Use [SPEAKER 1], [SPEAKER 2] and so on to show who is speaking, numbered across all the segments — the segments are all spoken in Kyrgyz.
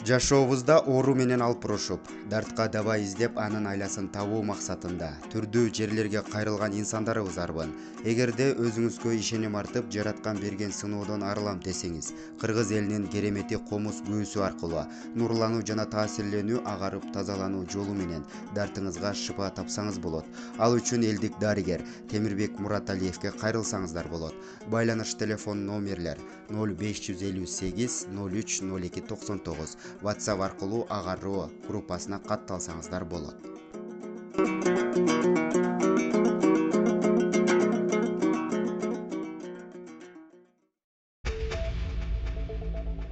[SPEAKER 1] Жашообузда оору менен алпурушуп, дартка даба издеп анын айласын табуу максатында түрдүү жерлерге кайрылган инсандарыбыз арбын. Эгерде өзүңүзгө ишеним артып, жараткан берген сыноодон арылам десеңиз, кыргыз элинин керемети комуз күүсү аркылуу нурлануу жана таасирленүү, агарып тазалануу жолу менен дартыңызга шыпа тапсаңыз болот. Ал үчүн элдик дарыгер Темирбек Мураталиевке кайрылсаңыздар болот. Байланыш телефон номерлер 0558 03 02 99, WhatsApp аркылуу агаруу группасына катталсаңыздар болот.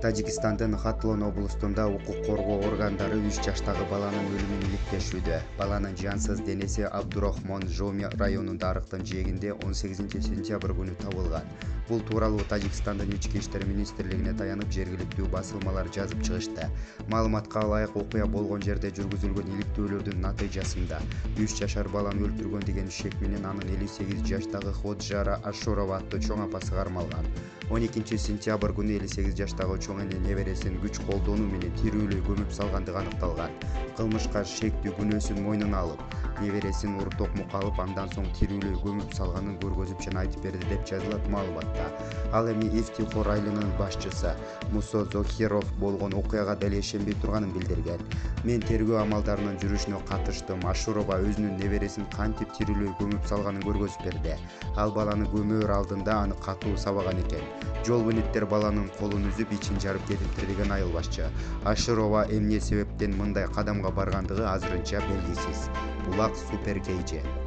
[SPEAKER 1] Тажикстандын Хатлон облустунда укук коргоо органдары 3 жаштагы баланын өлүмүн иликтешүүдө. Баланын жансыз денеси Абдурахмон Жоми районунда арыктын жээгинде 18-сентябрь күнү табылган. Бул тууралуу Тажикстандын Ички иштер министрлигине таянып жергиликтүү басылмалар жазып чыгышты. Маалыматка ылайык, окуя болгон жерде жүргүзүлгөн иликтөөлөрдүн натыйжасында 3 жашар баланы өлтүргөн деген шек менен анын 58 жаштагы Ходжара Ашурова аттуу чоң апасы кармалган. 12-сентябрь күнү 58 жаштагы чоң эне небересин күч колдонуу менен тирүүлөй көмүп салгандыгы аныкталган. Кылмышка шектүү күнөөсүн мойнуна алып, небересин уруп токмокко алып, андан соң тирүүлөй көмүп салганын көргөзүп жана айтып берди деп жазылат маалыматта. Ал эми Ифтихор айылынын башчысы Мусо Зохиров болгон окуяга деле ишенбей турганын билдирген. Мен тергөө амалдарынын жүрүшүнө катыштым. Ашурова өзүнүн небересин кантип тирүүлөй көмүп салганын көргөзүп берди. Ал баланы көмөөр алдында аны катуу сабаган экен. Жол бөлүттер баланын колун үзүп, ичин жарып кетиптир деген айыл башчы. Ашурова эмне себептен мындай кадамга баргандыгы азырынча белгисиз. Булак Супер KJ.